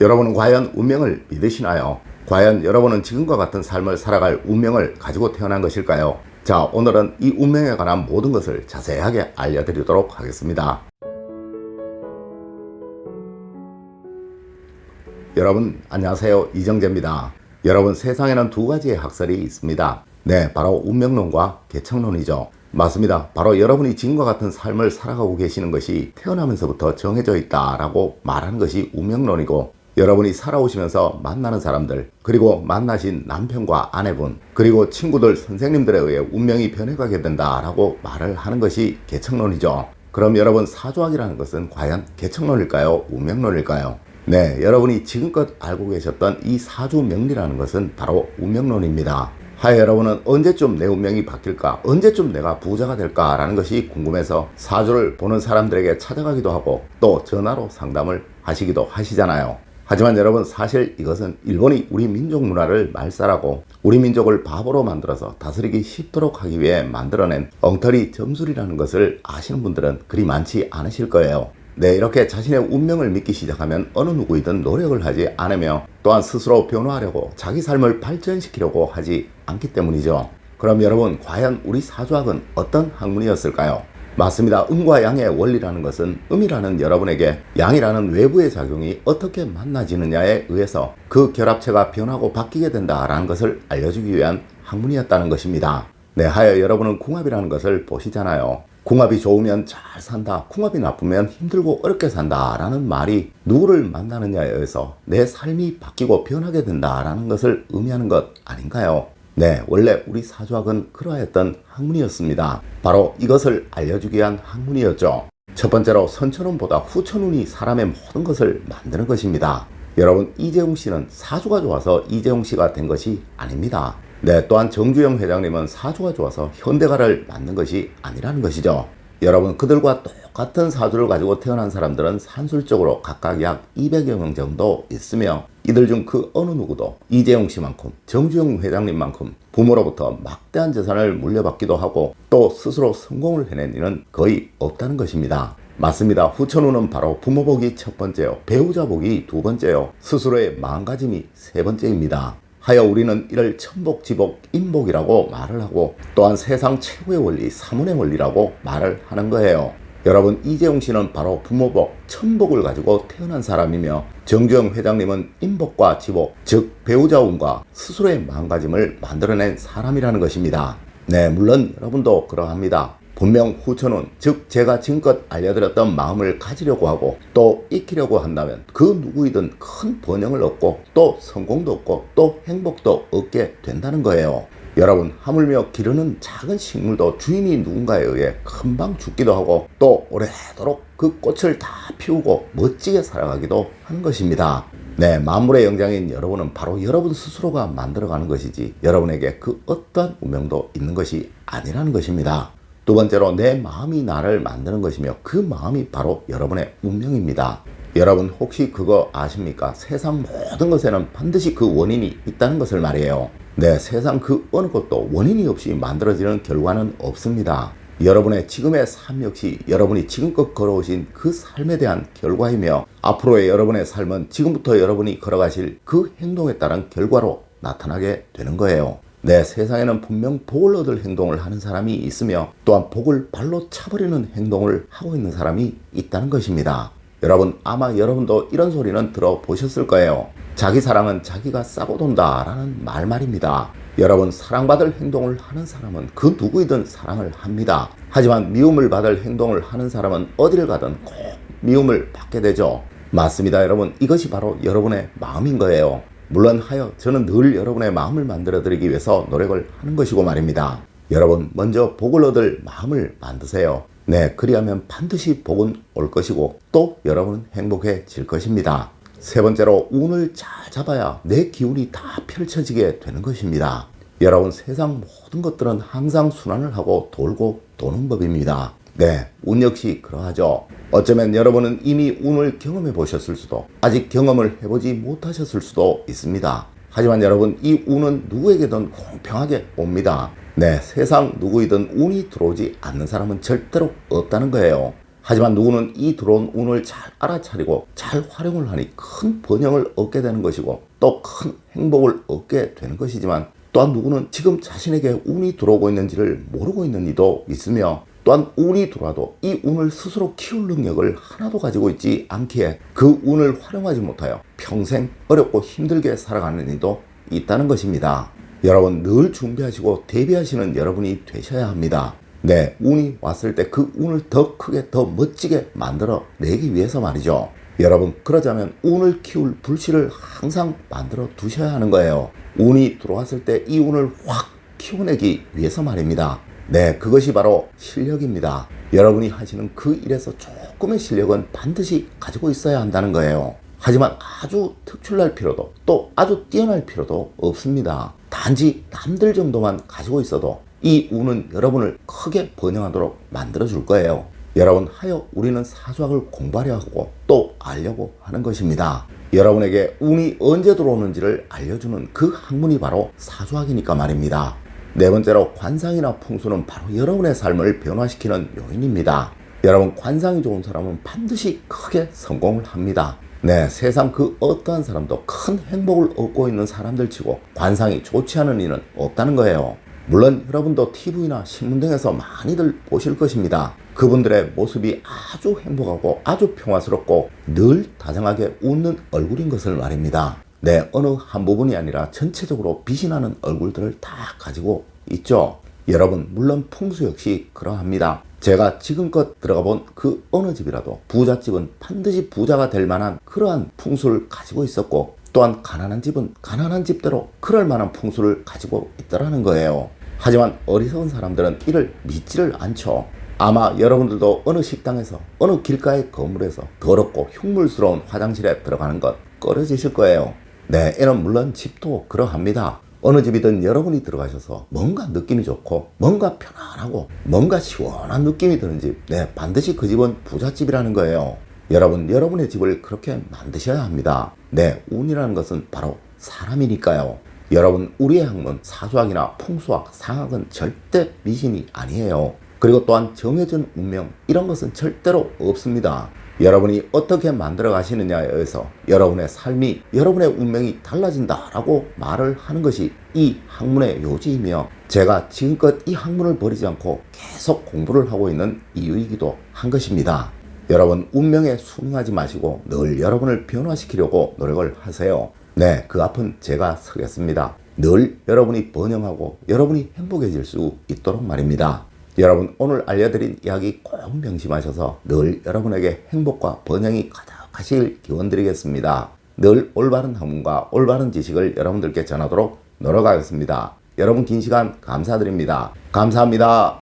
여러분은 과연 운명을 믿으시나요? 과연 여러분은 지금과 같은 삶을 살아갈 운명을 가지고 태어난 것일까요? 자, 오늘은 이 운명에 관한 모든 것을 자세하게 알려드리도록 하겠습니다. 여러분 안녕하세요, 이정재입니다. 여러분, 세상에는 두 가지의 학설이 있습니다. 네, 바로 운명론과 개척론이죠. 맞습니다. 바로 여러분이 지금과 같은 삶을 살아가고 계시는 것이 태어나면서부터 정해져 있다라고 말하는 것이 운명론이고, 여러분이 살아오시면서 만나는 사람들, 그리고 만나신 남편과 아내분, 그리고 친구들, 선생님들에 의해 운명이 변해가게 된다라고 말을 하는 것이 개척론이죠. 그럼 여러분, 사주학이라는 것은 과연 개척론일까요? 운명론일까요? 네, 여러분이 지금껏 알고 계셨던 이 사주 명리라는 것은 바로 운명론입니다. 하여 여러분은 언제쯤 내 운명이 바뀔까? 언제쯤 내가 부자가 될까? 라는 것이 궁금해서 사주를 보는 사람들에게 찾아가기도 하고 또 전화로 상담을 하시기도 하시잖아요. 하지만 여러분, 사실 이것은 일본이 우리 민족 문화를 말살하고 우리 민족을 바보로 만들어서 다스리기 쉽도록 하기 위해 만들어낸 엉터리 점술이라는 것을 아시는 분들은 그리 많지 않으실 거예요. 네, 이렇게 자신의 운명을 믿기 시작하면 어느 누구이든 노력을 하지 않으며 또한 스스로 변화하려고 자기 삶을 발전시키려고 하지 않기 때문이죠. 그럼 여러분, 과연 우리 사주학은 어떤 학문이었을까요? 맞습니다. 음과 양의 원리라는 것은 음이라는 여러분에게 양이라는 외부의 작용이 어떻게 만나지느냐에 의해서 그 결합체가 변하고 바뀌게 된다라는 것을 알려주기 위한 학문이었다는 것입니다. 네, 하여 여러분은 궁합이라는 것을 보시잖아요. 궁합이 좋으면 잘 산다, 궁합이 나쁘면 힘들고 어렵게 산다 라는 말이 누구를 만나느냐에 의해서 내 삶이 바뀌고 변하게 된다라는 것을 의미하는 것 아닌가요? 네, 원래 우리 사주학은 그러했던 학문이었습니다. 바로 이것을 알려주기 위한 학문이었죠. 첫 번째로, 선천운보다 후천운이 사람의 모든 것을 만드는 것입니다. 여러분, 이재용 씨는 사주가 좋아서 이재용 씨가 된 것이 아닙니다. 네, 또한 정주영 회장님은 사주가 좋아서 현대가를 만든 것이 아니라는 것이죠. 여러분, 그들과 똑같은 사주를 가지고 태어난 사람들은 산술적으로 각각 약 200여 명 정도 있으며, 이들 중 그 어느 누구도 이재용 씨만큼, 정주영 회장님만큼 부모로부터 막대한 재산을 물려받기도 하고 또 스스로 성공을 해낸 이는 거의 없다는 것입니다. 맞습니다. 후천운은 바로 부모 복이 첫 번째요, 배우자 복이 두 번째요, 스스로의 마음가짐이 세 번째입니다. 하여 우리는 이를 천복, 지복, 인복이라고 말을 하고 또한 세상 최고의 원리, 사문의 원리라고 말을 하는 거예요. 여러분, 이재용 씨는 바로 부모복, 천복을 가지고 태어난 사람이며, 정주영 회장님은 인복과 지복, 즉 배우자 운과 스스로의 마음가짐을 만들어낸 사람이라는 것입니다. 네, 물론 여러분도 그러합니다. 분명 후천운, 즉 제가 지금껏 알려드렸던 마음을 가지려고 하고 또 익히려고 한다면 그 누구이든 큰 번영을 얻고 또 성공도 얻고 또 행복도 얻게 된다는 거예요. 여러분, 하물며 기르는 작은 식물도 주인이 누군가에 의해 금방 죽기도 하고 또 오래도록 그 꽃을 다 피우고 멋지게 살아가기도 하는 것입니다. 네, 만물의 영장인 여러분은 바로 여러분 스스로가 만들어가는 것이지 여러분에게 그 어떤 운명도 있는 것이 아니라는 것입니다. 두 번째로, 내 마음이 나를 만드는 것이며 그 마음이 바로 여러분의 운명입니다. 여러분, 혹시 그거 아십니까? 세상 모든 것에는 반드시 그 원인이 있다는 것을 말이에요. 네, 세상 그 어느 것도 원인이 없이 만들어지는 결과는 없습니다. 여러분의 지금의 삶 역시 여러분이 지금껏 걸어오신 그 삶에 대한 결과이며, 앞으로의 여러분의 삶은 지금부터 여러분이 걸어가실 그 행동에 따른 결과로 나타나게 되는 거예요. 네, 세상에는 분명 복을 얻을 행동을 하는 사람이 있으며 또한 복을 발로 차버리는 행동을 하고 있는 사람이 있다는 것입니다. 여러분, 아마 여러분도 이런 소리는 들어보셨을 거예요. 자기 사랑은 자기가 싸고 돈다 라는 말입니다. 여러분, 사랑받을 행동을 하는 사람은 그 누구이든 사랑을 합니다. 하지만 미움을 받을 행동을 하는 사람은 어디를 가든 꼭 미움을 받게 되죠. 맞습니다. 여러분, 이것이 바로 여러분의 마음인 거예요. 물론 하여 저는 늘 여러분의 마음을 만들어 드리기 위해서 노력을 하는 것이고 말입니다. 여러분, 먼저 복을 얻을 마음을 만드세요. 네, 그리하면 반드시 복은 올 것이고 또 여러분은 행복해질 것입니다. 세 번째로, 운을 잘 잡아야 내 기운이 다 펼쳐지게 되는 것입니다. 여러분, 세상 모든 것들은 항상 순환을 하고 돌고 도는 법입니다. 네, 운 역시 그러하죠. 어쩌면 여러분은 이미 운을 경험해 보셨을 수도, 아직 경험을 해보지 못하셨을 수도 있습니다. 하지만 여러분, 이 운은 누구에게든 공평하게 옵니다. 네, 세상 누구이든 운이 들어오지 않는 사람은 절대로 없다는 거예요. 하지만 누구는 이 들어온 운을 잘 알아차리고 잘 활용을 하니 큰 번영을 얻게 되는 것이고 또 큰 행복을 얻게 되는 것이지만, 또한 누구는 지금 자신에게 운이 들어오고 있는지를 모르고 있는 이도 있으며, 또한 운이 들어와도 이 운을 스스로 키울 능력을 하나도 가지고 있지 않기에 그 운을 활용하지 못하여 평생 어렵고 힘들게 살아가는 이도 있다는 것입니다. 여러분, 늘 준비하시고 대비하시는 여러분이 되셔야 합니다. 네, 운이 왔을 때 그 운을 더 크게 더 멋지게 만들어 내기 위해서 말이죠. 여러분, 그러자면 운을 키울 불씨를 항상 만들어 두셔야 하는 거예요. 운이 들어왔을 때 이 운을 확 키워내기 위해서 말입니다. 네, 그것이 바로 실력입니다. 여러분이 하시는 그 일에서 조금의 실력은 반드시 가지고 있어야 한다는 거예요. 하지만 아주 특출날 필요도 또 아주 뛰어날 필요도 없습니다. 단지 남들 정도만 가지고 있어도 이 운은 여러분을 크게 번영하도록 만들어 줄 거예요. 여러분, 하여 우리는 사주학을 공부하려 하고 또 알려고 하는 것입니다. 여러분에게 운이 언제 들어오는지를 알려주는 그 학문이 바로 사주학이니까 말입니다. 네 번째로, 관상이나 풍수는 바로 여러분의 삶을 변화시키는 요인입니다. 여러분, 관상이 좋은 사람은 반드시 크게 성공을 합니다. 네, 세상 그 어떠한 사람도 큰 행복을 얻고 있는 사람들 치고 관상이 좋지 않은 이는 없다는 거예요. 물론 여러분도 TV나 신문 등에서 많이들 보실 것입니다. 그분들의 모습이 아주 행복하고 아주 평화스럽고 늘 다정하게 웃는 얼굴인 것을 말입니다. 네, 어느 한 부분이 아니라 전체적으로 빛이 나는 얼굴들을 다 가지고 있죠. 여러분, 물론 풍수 역시 그러합니다. 제가 지금껏 들어가 본 그 어느 집이라도 부잣집은 반드시 부자가 될 만한 그러한 풍수를 가지고 있었고, 또한 가난한 집은 가난한 집대로 그럴 만한 풍수를 가지고 있더라는 거예요. 하지만 어리석은 사람들은 이를 믿지를 않죠. 아마 여러분들도 어느 식당에서 어느 길가의 건물에서 더럽고 흉물스러운 화장실에 들어가는 것 꺼려지실 거예요. 네, 이는 물론 집도 그러합니다. 어느 집이든 여러분이 들어가셔서 뭔가 느낌이 좋고 뭔가 편안하고 뭔가 시원한 느낌이 드는 집, 네, 반드시 그 집은 부잣집이라는 거예요. 여러분, 여러분의 집을 그렇게 만드셔야 합니다. 네, 운이라는 것은 바로 사람이니까요. 여러분, 우리의 학문, 사주학이나 풍수학, 상학은 절대 미신이 아니에요. 그리고 또한 정해진 운명, 이런 것은 절대로 없습니다. 여러분이 어떻게 만들어 가시느냐에 의해서 여러분의 삶이, 여러분의 운명이 달라진다라고 말을 하는 것이 이 학문의 요지이며, 제가 지금껏 이 학문을 버리지 않고 계속 공부를 하고 있는 이유이기도 한 것입니다. 여러분, 운명에 순응하지 마시고 늘 여러분을 변화시키려고 노력을 하세요. 네, 그 앞은 제가 서겠습니다. 늘 여러분이 번영하고 여러분이 행복해질 수 있도록 말입니다. 여러분, 오늘 알려드린 이야기 꼭 명심하셔서 늘 여러분에게 행복과 번영이 가득하시길 기원드리겠습니다. 늘 올바른 학문과 올바른 지식을 여러분들께 전하도록 노력하겠습니다. 여러분, 긴 시간 감사드립니다. 감사합니다.